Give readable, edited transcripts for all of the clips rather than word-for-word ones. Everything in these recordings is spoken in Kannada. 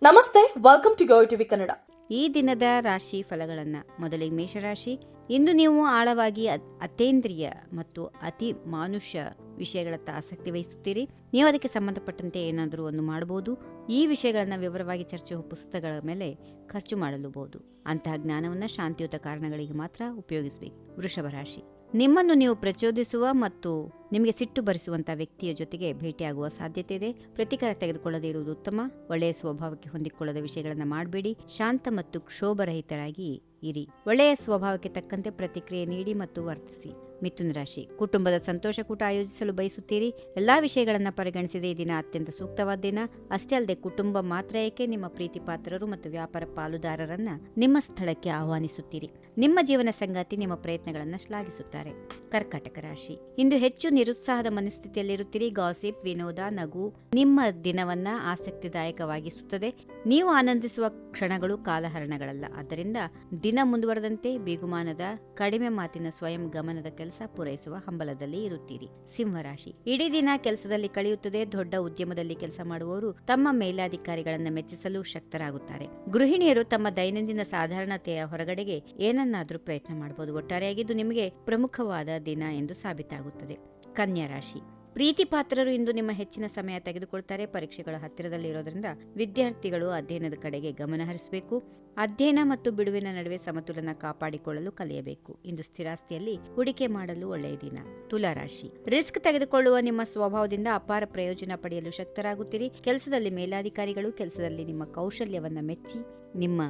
ನಮಸ್ತೆ, welcome to Go TV Kannada. ಈ ದಿನದ ರಾಶಿ ಫಲಗಳನ್ನು ಮೊದಲಿಗೆ ಮೇಷರಾಶಿ. ಇಂದು ನೀವು ಆಳವಾಗಿ ಅತೇಂದ್ರಿಯ ಮತ್ತು ಅತಿ ಮಾನುಷ್ಯ ವಿಷಯಗಳತ್ತ ಆಸಕ್ತಿ ವಹಿಸುತ್ತೀರಿ. ನೀವು ಅದಕ್ಕೆ ಸಂಬಂಧಪಟ್ಟಂತೆ ಏನಾದರೂ ಒಂದು ಮಾಡಬಹುದು. ಈ ವಿಷಯಗಳನ್ನು ವಿವರವಾಗಿ ಚರ್ಚೆ ಪುಸ್ತಕಗಳ ಮೇಲೆ ಖರ್ಚು ಮಾಡಲೂಬಹುದು. ಅಂತಹ ಜ್ಞಾನವನ್ನು ಶಾಂತಿಯುತ ಕಾರಣಗಳಿಗೆ ಮಾತ್ರ ಉಪಯೋಗಿಸಬೇಕು. ವೃಷಭ ರಾಶಿ, ನಿಮ್ಮನ್ನು ನೀವು ಪ್ರಚೋದಿಸುವ ಮತ್ತು ನಿಮಗೆ ಸಿಟ್ಟು ಬರಿಸುವಂತಹ ವ್ಯಕ್ತಿಯ ಜೊತೆಗೆ ಭೇಟಿಯಾಗುವ ಸಾಧ್ಯತೆ ಇದೆ. ಪ್ರತಿಕಾರ ತೆಗೆದುಕೊಳ್ಳದೇ ಇರುವುದು ಉತ್ತಮ. ಒಳ್ಳೆಯ ಸ್ವಭಾವಕ್ಕೆ ಹೊಂದಿಕೊಳ್ಳದ ವಿಷಯಗಳನ್ನು ಮಾಡಬೇಡಿ. ಶಾಂತ ಮತ್ತು ಕ್ಷೋಭರಹಿತರಾಗಿ ಇರಿ. ಒಳ್ಳೆಯ ಸ್ವಭಾವಕ್ಕೆ ತಕ್ಕಂತೆ ಪ್ರತಿಕ್ರಿಯೆ ನೀಡಿ ಮತ್ತು ವರ್ತಿಸಿ. ಮಿಥುನ ರಾಶಿ, ಕುಟುಂಬದ ಸಂತೋಷಕೂಟ ಆಯೋಜಿಸಲು ಬಯಸುತ್ತೀರಿ. ಎಲ್ಲಾ ವಿಷಯಗಳನ್ನು ಪರಿಗಣಿಸಿದರೆ ಈ ದಿನ ಅತ್ಯಂತ ಸೂಕ್ತವಾದ ದಿನ. ಅಷ್ಟೇ ಅಲ್ಲದೆ ಕುಟುಂಬ ಮಾತ್ರ ಏಕೆ, ನಿಮ್ಮ ಪ್ರೀತಿ ಪಾತ್ರರು ಮತ್ತು ವ್ಯಾಪಾರ ಪಾಲುದಾರರನ್ನ ನಿಮ್ಮ ಸ್ಥಳಕ್ಕೆ ಆಹ್ವಾನಿಸುತ್ತೀರಿ. ನಿಮ್ಮ ಜೀವನ ಸಂಗಾತಿ ನಿಮ್ಮ ಪ್ರಯತ್ನಗಳನ್ನು ಶ್ಲಾಘಿಸುತ್ತಾರೆ. ಕರ್ಕಾಟಕ ರಾಶಿ, ಇಂದು ಹೆಚ್ಚು ನಿರುತ್ಸಾಹದ ಮನಸ್ಥಿತಿಯಲ್ಲಿರುತ್ತೀರಿ. ಗಾಸಿಪ್, ವಿನೋದ, ನಗು ನಿಮ್ಮ ದಿನವನ್ನ ಆಸಕ್ತಿದಾಯಕವಾಗಿಸುತ್ತದೆ. ನೀವು ಆನಂದಿಸುವ ಕ್ಷಣಗಳು ಕಾಲಹರಣಗಳಲ್ಲ. ಆದ್ದರಿಂದ ದಿನ ಮುಂದುವರೆದಂತೆ ಬಿಗುಮಾನದ, ಕಡಿಮೆ ಮಾತಿನ, ಸ್ವಯಂ ಗಮನದ ಕೆಲಸ ಪೂರೈಸುವ ಹಂಬಲದಲ್ಲಿ ಇರುತ್ತೀರಿ. ಸಿಂಹರಾಶಿ, ಇಡೀ ದಿನ ಕೆಲಸದಲ್ಲಿ ಕಳೆಯುತ್ತದೆ. ದೊಡ್ಡ ಉದ್ಯಮದಲ್ಲಿ ಕೆಲಸ ಮಾಡುವವರು ತಮ್ಮ ಮೇಲಾಧಿಕಾರಿಗಳನ್ನು ಮೆಚ್ಚಿಸಲು ಶಕ್ತರಾಗುತ್ತಾರೆ. ಗೃಹಿಣಿಯರು ತಮ್ಮ ದೈನಂದಿನ ಸಾಧಾರಣತೆಯ ಹೊರಗಡೆಗೆ ಏನನ್ನಾದರೂ ಪ್ರಯತ್ನ ಮಾಡಬಹುದು. ಒಟ್ಟಾರೆಯಾಗಿದ್ದು ನಿಮಗೆ ಪ್ರಮುಖವಾದ ದಿನ ಎಂದು ಸಾಬೀತಾಗುತ್ತದೆ. ಕನ್ಯಾ ರಾಶಿ, ಪ್ರೀತಿ ಪಾತ್ರರು ಇಂದು ನಿಮ್ಮ ಹೆಚ್ಚಿನ ಸಮಯ ತೆಗೆದುಕೊಳ್ತಾರೆ. ಪರೀಕ್ಷೆಗಳ ಹತ್ತಿರದಲ್ಲಿ ಇರೋದ್ರಿಂದ ವಿದ್ಯಾರ್ಥಿಗಳು ಅಧ್ಯಯನದ ಕಡೆಗೆ ಗಮನ ಹರಿಸಬೇಕು. ಅಧ್ಯಯನ ಮತ್ತು ಬಿಡುವಿನ ನಡುವೆ ಸಮತೋಲನ ಕಾಪಾಡಿಕೊಳ್ಳಲು ಕಲಿಯಬೇಕು. ಇಂದು ಸ್ಥಿರಾಸ್ತಿಯಲ್ಲಿ ಹೂಡಿಕೆ ಮಾಡಲು ಒಳ್ಳೆಯ ದಿನ. ತುಲಾರಾಶಿ, ರಿಸ್ಕ್ ತೆಗೆದುಕೊಳ್ಳುವ ನಿಮ್ಮ ಸ್ವಭಾವದಿಂದ ಅಪಾರ ಪ್ರಯೋಜನ ಪಡೆಯಲು ಶಕ್ತರಾಗುತ್ತೀರಿ. ಕೆಲಸದಲ್ಲಿ ಮೇಲಾಧಿಕಾರಿಗಳು ಕೆಲಸದಲ್ಲಿ ನಿಮ್ಮ ಕೌಶಲ್ಯವನ್ನ ಮೆಚ್ಚಿ ನಿಮ್ಮ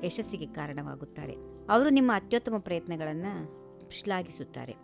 ಯಶಸ್ಸಿಗೆ ಕಾರಣವಾಗುತ್ತಾರೆ. ಅವರು ನಿಮ್ಮ ಅತ್ಯುತ್ತಮ ಪ್ರಯತ್ನಗಳನ್ನು ಶ್ಲಾಘಿಸುತ್ತಾರೆ.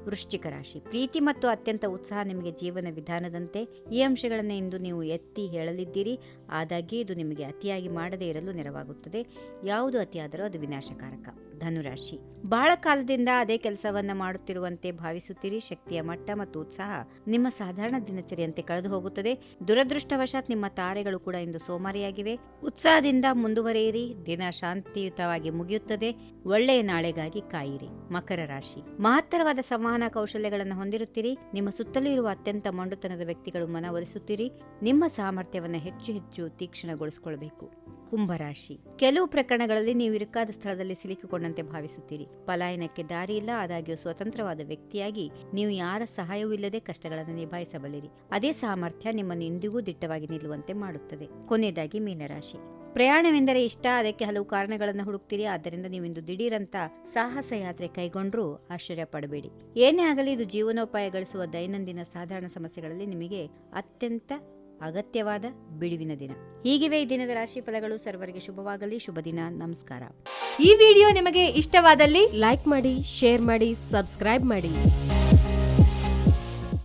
ವೃಶ್ಚಿಕ ರಾಶಿ, ಪ್ರೀತಿ ಮತ್ತು ಅತ್ಯಂತ ಉತ್ಸಾಹ ನಿಮಗೆ ಜೀವನ ವಿಧಾನದಂತೆ. ಈ ಅಂಶಗಳನ್ನು ಇಂದು ನೀವು ಎತ್ತಿ ಹೇಳಲಿದ್ದೀರಿ. ಆದಾಗ್ಯೂ ಇದು ನಿಮಗೆ ಅತಿಯಾಗಿ ಮಾಡದೇ ಇರಲು ನೆರವಾಗುತ್ತದೆ. ಯಾವುದು ಅತಿಯಾದರೂ ಅದು ವಿನಾಶಕಾರಕ. ಧನುರಾಶಿ, ಬಹಳ ಕಾಲದಿಂದ ಅದೇ ಕೆಲಸವನ್ನ ಮಾಡುತ್ತಿರುವಂತೆ ಭಾವಿಸುತ್ತೀರಿ. ಶಕ್ತಿಯ ಮಟ್ಟ ಮತ್ತು ಉತ್ಸಾಹ ನಿಮ್ಮ ಸಾಧಾರಣ ದಿನಚರಿಯಂತೆ ಕಳೆದು ಹೋಗುತ್ತದೆ. ದುರದೃಷ್ಟವಶಾತ್ ನಿಮ್ಮ ತಾರೆಗಳು ಕೂಡ ಇಂದು ಸೋಮಾರಿಯಾಗಿವೆ. ಉತ್ಸಾಹದಿಂದ ಮುಂದುವರಿಯಿರಿ. ದಿನ ಶಾಂತಿಯುತವಾಗಿ ಮುಗಿಯುತ್ತದೆ. ಒಳ್ಳೆಯ ನಾಳೆಗಾಗಿ ಕಾಯಿರಿ. ಮಕರ ರಾಶಿ, ಮಹತ್ತರವಾದ ಸಂವಹನ ಕೌಶಲ್ಯಗಳನ್ನು ಹೊಂದಿರುತ್ತೀರಿ. ನಿಮ್ಮ ಸುತ್ತಲೂ ಇರುವ ಅತ್ಯಂತ ಮೊಂಡುತನದ ವ್ಯಕ್ತಿಗಳು ಮನವೊಲಿಸುತ್ತೀರಿ. ನಿಮ್ಮ ಸಾಮರ್ಥ್ಯವನ್ನು ಹೆಚ್ಚು ಹೆಚ್ಚು ತೀಕ್ಷ್ಣಗೊಳಿಸಿಕೊಳ್ಳಬೇಕು. ಕುಂಭರಾಶಿ, ಕೆಲವು ಪ್ರಕರಣಗಳಲ್ಲಿ ನೀವು ಇರುಕಾದ ಸ್ಥಳದಲ್ಲಿ ಸಿಲುಕಿಕೊಂಡಂತೆ ಭಾವಿಸುತ್ತೀರಿ. ಪಲಾಯನಕ್ಕೆ ದಾರಿ ಇಲ್ಲ. ಆದಾಗ್ಯೂ ಸ್ವತಂತ್ರವಾದ ವ್ಯಕ್ತಿಯಾಗಿ ನೀವು ಯಾರ ಸಹಾಯವೂ ಇಲ್ಲದೆ ಕಷ್ಟಗಳನ್ನು ನಿಭಾಯಿಸಬಲ್ಲಿರಿ. ಅದೇ ಸಾಮರ್ಥ್ಯ ನಿಮ್ಮನ್ನು ಇಂದಿಗೂ ದಿಟ್ಟವಾಗಿ ನಿಲ್ಲುವಂತೆ ಮಾಡುತ್ತದೆ. ಕೊನೆಯದಾಗಿ ಮೀನರಾಶಿ, ಪ್ರಯಾಣವೆಂದರೆ ಇಷ್ಟ. ಅದಕ್ಕೆ ಹಲವು ಕಾರಣಗಳನ್ನು ಹುಡುಕ್ತೀರಿ. ಆದ್ದರಿಂದ ನೀವಿಂದು ದಿಢೀರಂತ ಸಾಹಸ ಯಾತ್ರೆ ಕೈಗೊಂಡ್ರೂ ಆಶ್ಚರ್ಯ ಪಡಬೇಡಿ. ಏನೇ ಆಗಲಿ ಇದು ಜೀವನೋಪಾಯ ಗಳಿಸುವ ದೈನಂದಿನ ಸಾಧಾರಣ ಸಮಸ್ಯೆಗಳಲ್ಲಿ ನಿಮಗೆ ಅತ್ಯಂತ ಅಗತ್ಯವಾದ ಬಿಡುವಿನ ದಿನ. ಹೀಗಿವೆ ಈ ದಿನದ ರಾಶಿ ಫಲಗಳು. ಸರ್ವರಿಗೆ ಶುಭವಾಗಲಿ. ಶುಭ ದಿನ. ನಮಸ್ಕಾರ. ಈ ವಿಡಿಯೋ ನಿಮಗೆ ಇಷ್ಟವಾದಲ್ಲಿ ಲೈಕ್ ಮಾಡಿ, ಶೇರ್ ಮಾಡಿ, ಸಬ್ಸ್ಕ್ರೈಬ್ ಮಾಡಿ.